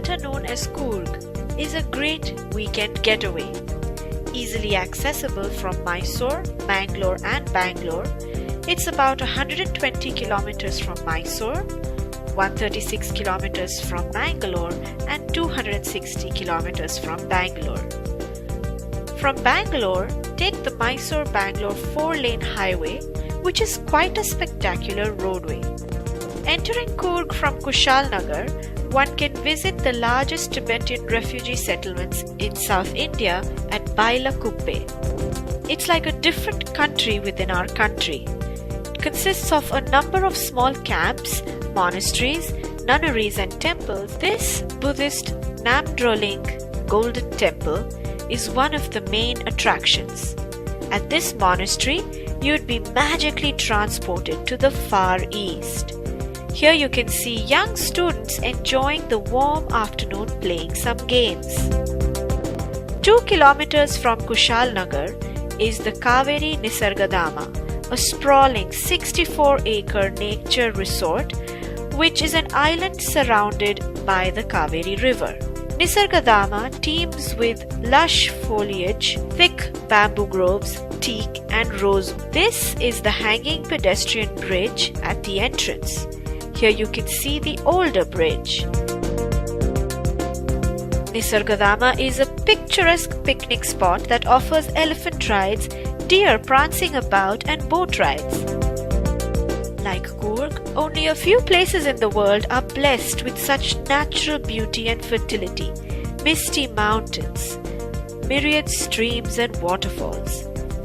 better known as Coorg, is a great weekend getaway. Easily accessible from Mysore, Mangalore and Bangalore, it's about 120 kilometers from Mysore, 136 kilometers from Mangalore and 260 kilometers from Bangalore. From Bangalore, take the Mysore-Bangalore 4-lane highway, which is quite a spectacular roadway. Entering Coorg from Kushalnagar, one can visit the largest Tibetan refugee settlements in South India at Bailakuppe. It's like a different country within our country. It consists of a number of small camps, monasteries, nunneries and temples. This Buddhist Namdroling Golden Temple is one of the main attractions. At this monastery, you'd be magically transported to the far east. Here you can see young students enjoying the warm afternoon playing some games. 2 kilometers from Kushalnagar is the Kaveri Nisargadama, a sprawling 64-acre nature resort which is an island surrounded by the Kaveri River. Nisargadama teems with lush foliage, thick bamboo groves, teak and rose. This is the hanging pedestrian bridge at the entrance. Here you can see the older bridge. Nisargadama is a picturesque picnic spot that offers elephant rides, deer prancing about and boat rides. Like Coorg, only a few places in the world are blessed with such natural beauty and fertility. Misty mountains, myriad streams and waterfalls,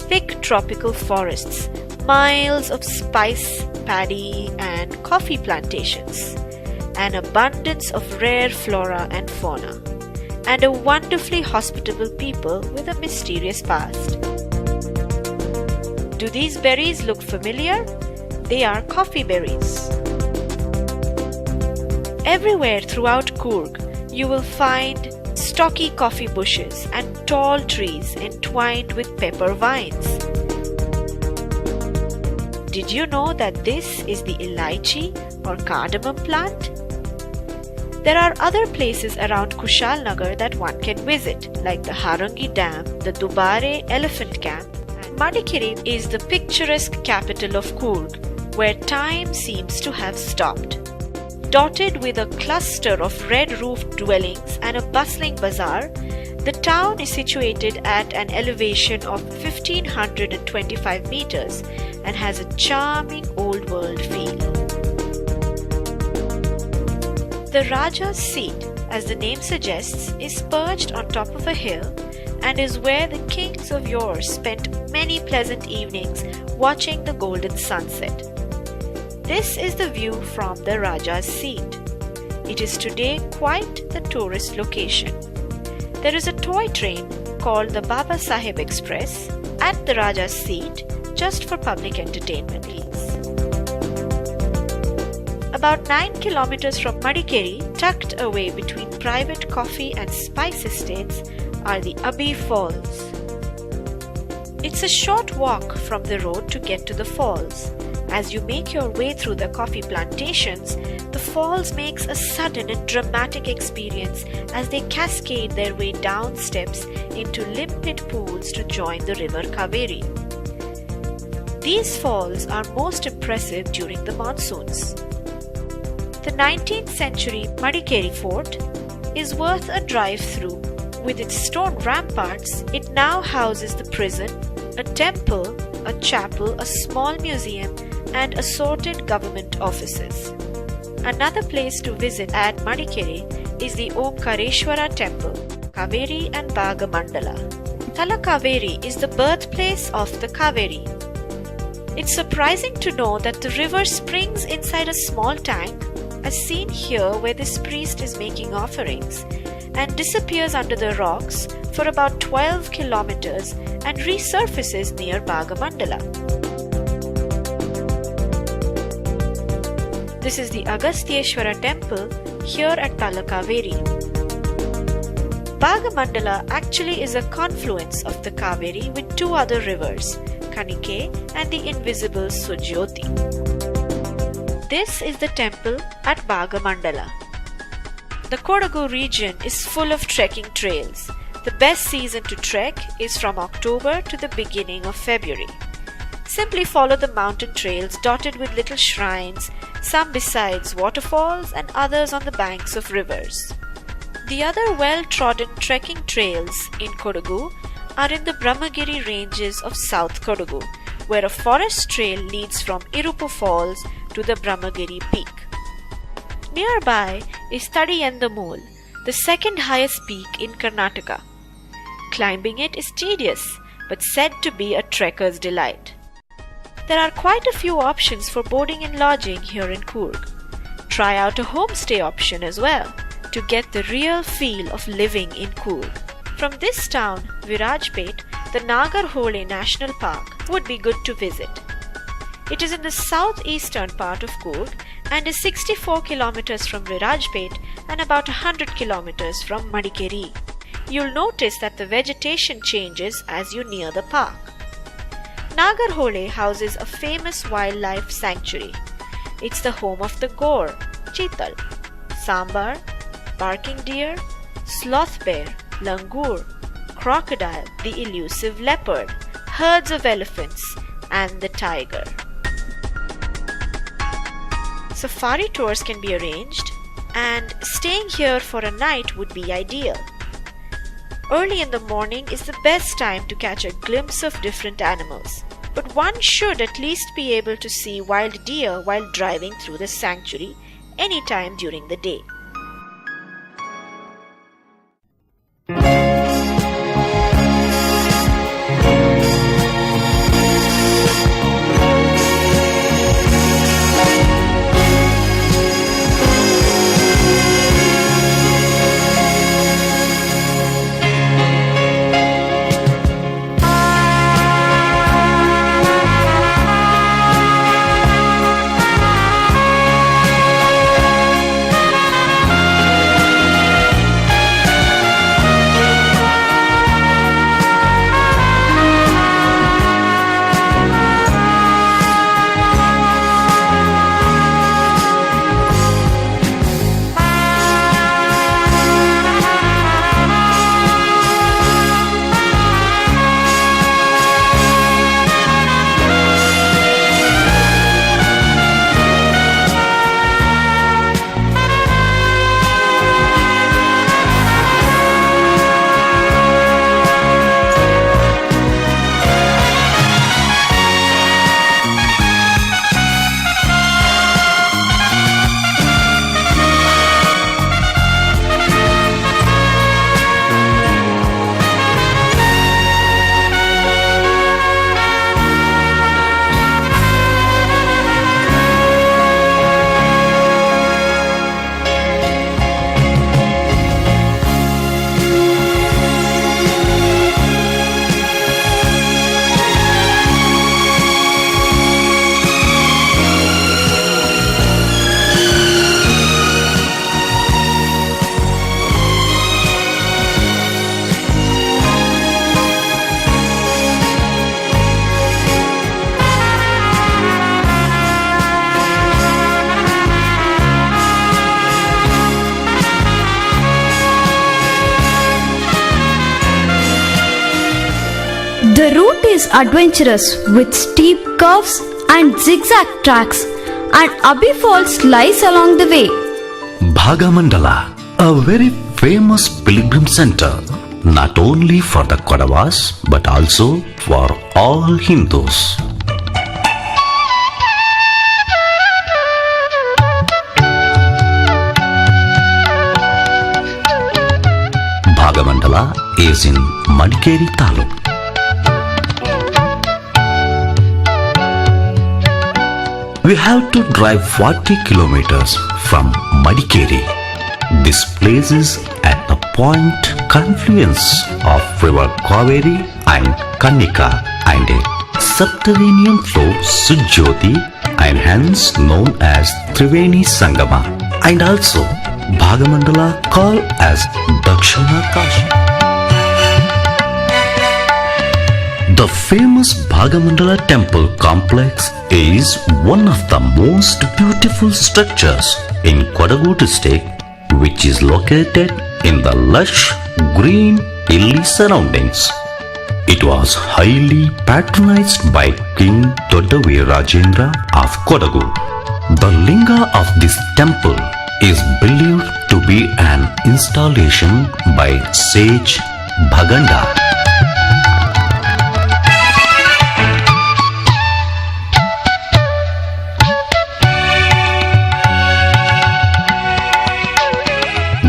thick tropical forests, miles of spice, paddy and coffee plantations, an abundance of rare flora and fauna, and a wonderfully hospitable people with a mysterious past. Do these berries look familiar? They are coffee berries. Everywhere throughout Coorg, you will find stocky coffee bushes and tall trees entwined with pepper vines. Did you know that this is the elaichi or cardamom plant? There are other places around Kushalnagar that one can visit, like the Harangi Dam, the Dubare Elephant Camp. Madikeri is the picturesque capital of Coorg, where time seems to have stopped. Dotted with a cluster of red-roofed dwellings and a bustling bazaar, the town is situated at an elevation of 1525 meters and has a charming old-world feel. The Raja's seat, as the name suggests, is perched on top of a hill and is where the kings of yore spent many pleasant evenings watching the golden sunset. This is the view from the Raja's seat. It is today quite the tourist location. There is a toy train called the Baba Saheb Express at the Raja's seat just for public entertainment needs. About 9 kilometers from Madikeri, tucked away between private coffee and spice estates, are the Abhi Falls. It's a short walk from the road to get to the falls. As you make your way through the coffee plantations, the falls makes a sudden and dramatic experience as they cascade their way down steps into limpid pools to join the river Kaveri. These falls are most impressive during the monsoons. The 19th century Madikeri fort is worth a drive through. With its stone ramparts, it now houses the prison, a temple, a chapel, a small museum, and assorted government offices. Another place to visit at Madikeri is the Omkareshwara temple, Kaveri and Bhagamandala. Talakaveri is the birthplace of the Kaveri. It's surprising to know that the river springs inside a small tank, as seen here where this priest is making offerings, and disappears under the rocks for about 12 kilometers and resurfaces near Bhagamandala. This is the Agasthyeshwara temple here at Talakaveri. Bhagamandala actually is a confluence of the Kaveri with two other rivers, Kanike and the invisible Sujyoti. This is the temple at Bhagamandala. The Kodagu region is full of trekking trails. The best season to trek is from October to the beginning of February. Simply follow the mountain trails dotted with little shrines, some beside waterfalls and others on the banks of rivers. The other well-trodden trekking trails in Kodagu are in the Brahmagiri ranges of South Kodagu, where a forest trail leads from Irupu Falls to the Brahmagiri peak. Nearby is Thadiyandamul, the second highest peak in Karnataka. Climbing it is tedious, but said to be a trekker's delight. There are quite a few options for boarding and lodging here in Coorg. Try out a homestay option as well to get the real feel of living in Coorg. From this town, Virajpet, the Nagarhole National Park would be good to visit. It is in the southeastern part of Coorg and is 64 kilometers from Virajpet and about 100 kilometers from Madikeri. You'll notice that the vegetation changes as you near the park. Nagarhole houses a famous wildlife sanctuary. It's the home of the gaur, cheetal, sambar, barking deer, sloth bear, langur, crocodile, the elusive leopard, herds of elephants, and the tiger. Safari tours can be arranged, and staying here for a night would be ideal. Early in the morning is the best time to catch a glimpse of different animals, but one should at least be able to see wild deer while driving through the sanctuary anytime during the day. The route is adventurous with steep curves and zigzag tracks, and Abhi Falls lies along the way. Bhagamandala, a very famous pilgrim center, not only for the Kodavas but also for all Hindus. Bhagamandala is in Madikeri Taluk. We have to drive 40 kilometers from Madikeri. This place is at the point confluence of river Kaveri and Kannika and a subterranean flow Sujyoti, and hence known as Triveni Sangama, and also Bhagamandala called as Dakshina Kashi. The famous Bhagamandala temple complex is one of the most beautiful structures in Kodagu district, which is located in the lush green hilly surroundings. It was highly patronized by King Dodavi Rajendra of Kodagu. The linga of this temple is believed to be an installation by sage Bhaganda.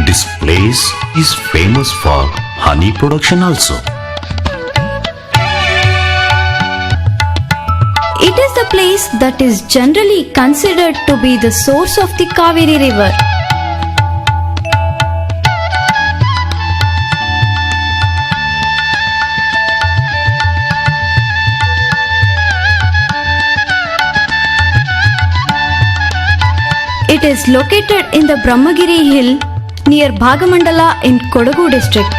This place is famous for honey production also. It is the place that is generally considered to be the source of the Kaveri river. It is located in the Brahmagiri hill near Bhagamandala in Kodagu district.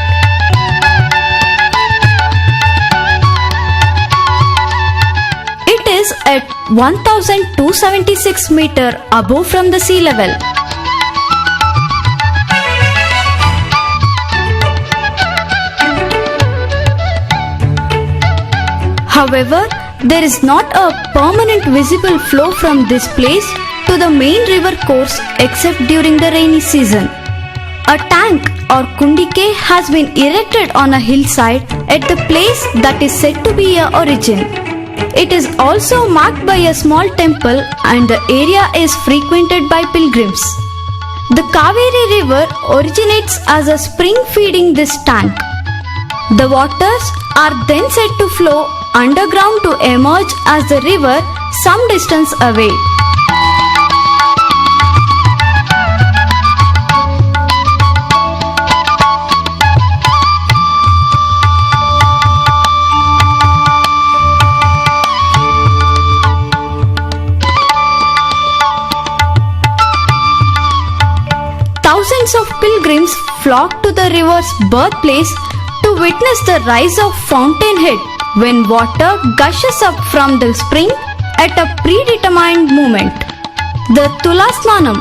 It is at 1276 meter above from the sea level. However, there is not a permanent visible flow from this place to the main river course except during the rainy season. A tank or kundike has been erected on a hillside at the place that is said to be a origin. It is also marked by a small temple and the area is frequented by pilgrims. The Kaveri river originates as a spring feeding this tank. The waters are then said to flow underground to emerge as the river some distance away. Thousands of pilgrims flock to the river's birthplace to witness the rise of fountainhead when water gushes up from the spring at a predetermined moment. The Tula Snanam,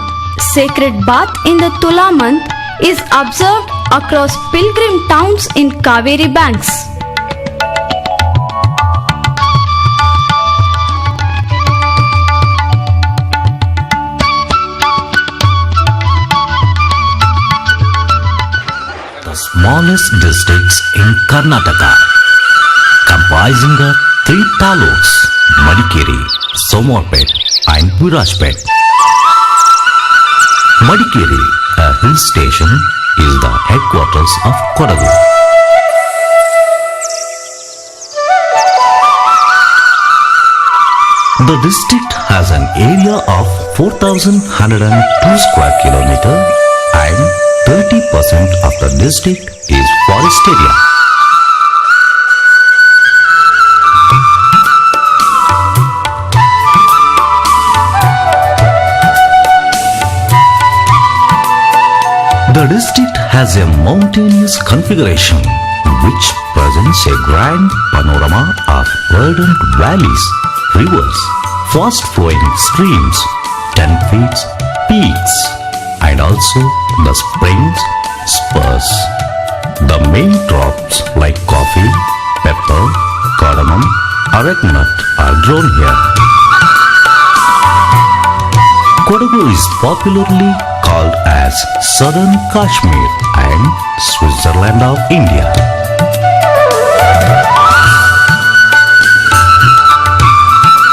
sacred bath in the Tula month, is observed across pilgrim towns in Kaveri banks. The smallest districts in Karnataka, comprising the three taluks, Madikeri, Somorpet and Virajpet. Madikeri, a hill station, is the headquarters of Kodagu. The district has an area of 4,102 square kilometer and 30% of the district is forest area. The district has a mountainous configuration which presents a grand panorama of verdant valleys, rivers, fast-flowing streams, 10 feet peaks, and also the springs, spurs. The main crops like coffee, pepper, cardamom, arecanut are grown here. Kodagu is popularly called as Southern Kashmir and Switzerland of India.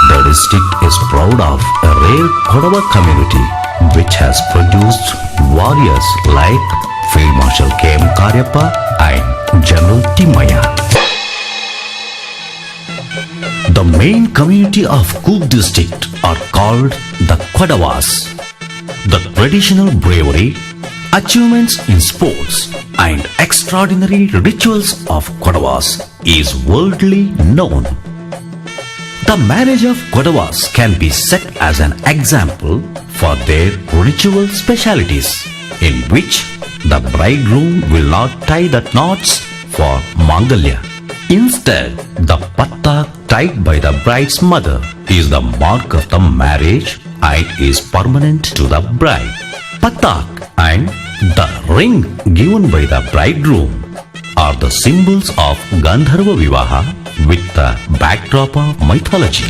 The district is proud of a rare Kodava community which has produced warriors like Field Marshal K.M. Karyappa and General Timmaya. The main community of Coorg district are called the Kodavas. The traditional bravery, achievements in sports and extraordinary rituals of Kodavas is worldly known. The marriage of Kodavas can be set as an example for their ritual specialities, in which the bridegroom will not tie the knots for Mangalya. Instead, the pattak tied by the bride's mother is the mark of the marriage and is permanent to the bride. Pattak and The ring given by the bridegroom are the symbols of Gandharva Vivaha with the backdrop of mythology.